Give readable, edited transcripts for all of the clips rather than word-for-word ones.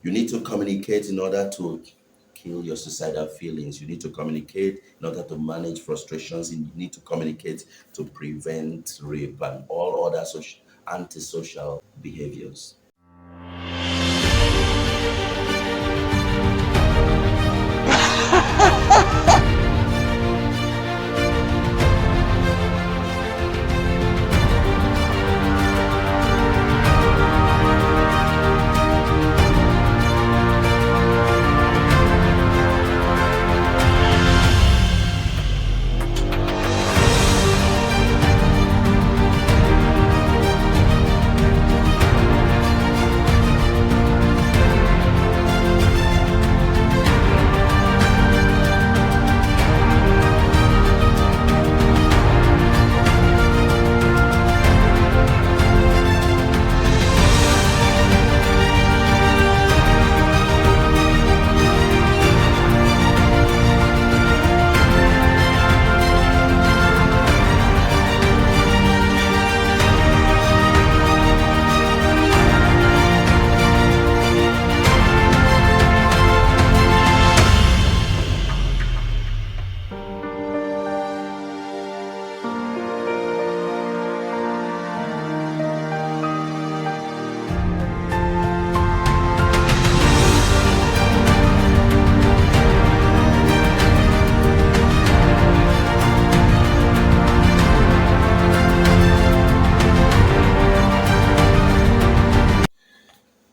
You need to communicate in order to kill your suicidal feelings. You need to communicate in order to manage frustrations. You need to communicate to prevent rape and all other antisocial behaviors.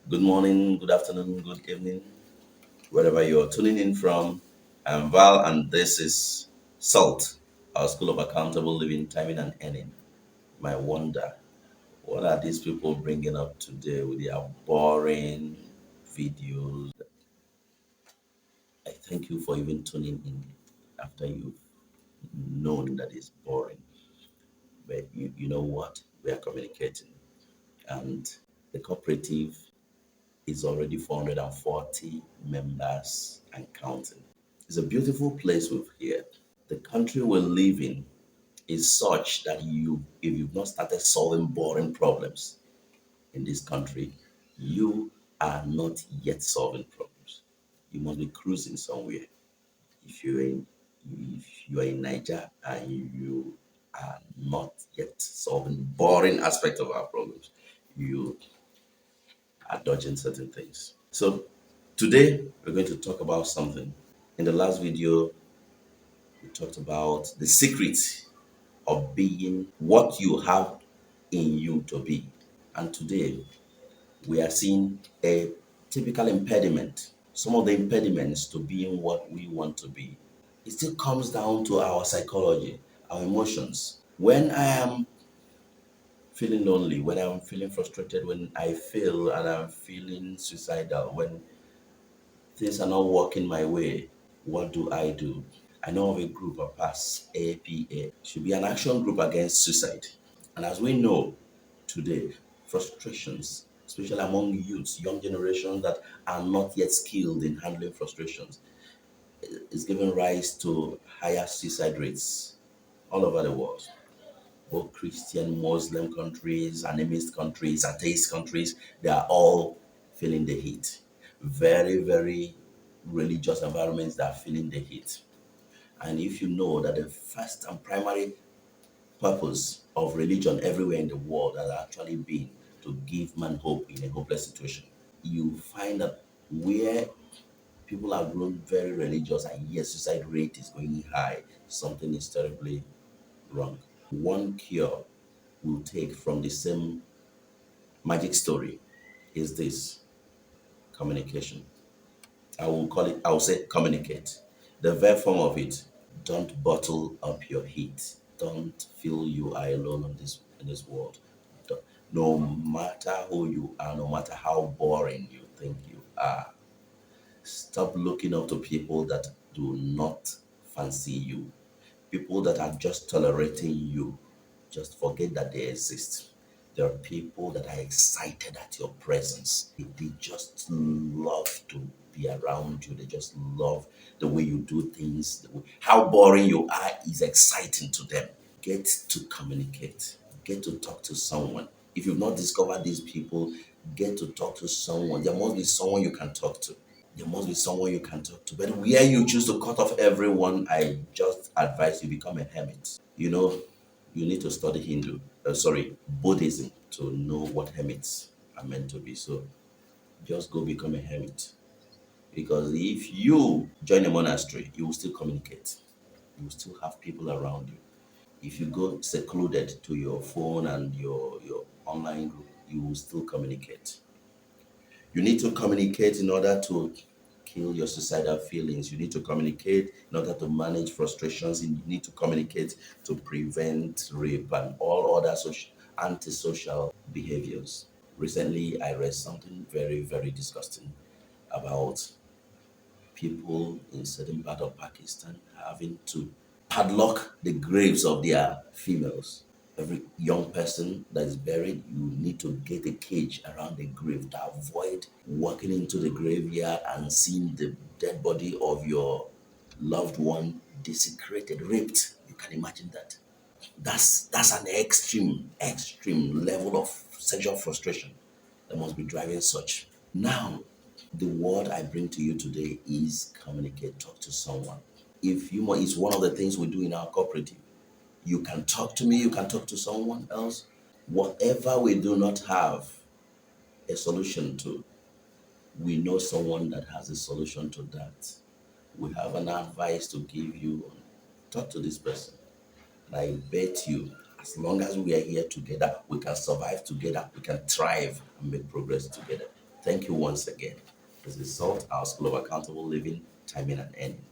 Good morning, good afternoon, good evening, wherever you're tuning in from. I'm Val, and this is SALT, our School of Accountable Living, Timing, and Earning. My wonder, what are these people bringing up today with their boring videos? I thank you for even tuning in after you've known that it's boring. But you know what? We are communicating. And the cooperative is already 440 members and counting. It's a beautiful place we've here. The country we live in is such that if you've not started solving boring problems in this country, you are not yet solving problems. You must be cruising somewhere. If you're in, if you are in Niger and you are not yet solving boring aspect of our problems, you are dodging certain things. So today we're going to talk about something. In the last video, we talked about the secret of being what you have in you to be. And today we are seeing a typical impediment, some of the impediments to being what we want to be. It still comes down to our psychology, our emotions. When I am feeling lonely, when I'm feeling frustrated, when I feel and I'm feeling suicidal, when things are not working my way, what do I do? I know of a group of us, APA, should be an action group against suicide. And as we know today, frustrations, especially among youths, young generations that are not yet skilled in handling frustrations, is giving rise to higher suicide rates all over the world. Both Christian, Muslim countries, animist countries, atheist countries, they are all feeling the heat. Very, very religious environments that are feeling the heat. And if you know that the first and primary purpose of religion everywhere in the world has actually been to give man hope in a hopeless situation, you find that where people have grown very religious and yet suicide rate is going high, something is terribly wrong. One cure we'll take from the same magic story is this: communication. I will say communicate. The verb form of it: don't bottle up your heat. Don't feel you are alone in this world. No matter who you are, no matter how boring you think you are, stop looking up to people that do not fancy you. People that are just tolerating you. Just forget that they exist. There are people that are excited at your presence. They just love to be around you. They just love the way you do things. How boring you are is exciting to them. Get to communicate. Get to talk to someone. If you've not discovered these people, get to talk to someone. There must be someone you can talk to. There must be someone you can talk to. But where you choose to cut off everyone, I just advise you become a hermit. You know, you need to study Buddhism to know what hermits are meant to be. So just go become a hermit. Because if you join a monastery, you will still communicate. You will still have people around you. If you go secluded to your phone and your online group, you will still communicate. You need to communicate in order to kill your suicidal feelings. You need to communicate in order to manage frustrations. You need to communicate to prevent rape and all other antisocial behaviors. Recently, I read something very, very disgusting about people in certain part of Pakistan having to padlock the graves of their females. Every young person that is buried, you need to get a cage around the grave to avoid walking into the graveyard and seeing the dead body of your loved one desecrated, raped. You can imagine that. That's an extreme level of sexual frustration that must be driving such. Now, the word I bring to you today is communicate, talk to someone. If you want, it's one of the things we do in our cooperative. You can talk to me, you can talk to someone else. Whatever we do not have a solution to, we know someone that has a solution to that. We have an advice to give you. Talk to this person. And I bet you, as long as we are here together, we can survive together, we can thrive and make progress together. Thank you once again. This is SALT, our School of Accountable Living, timing and ending.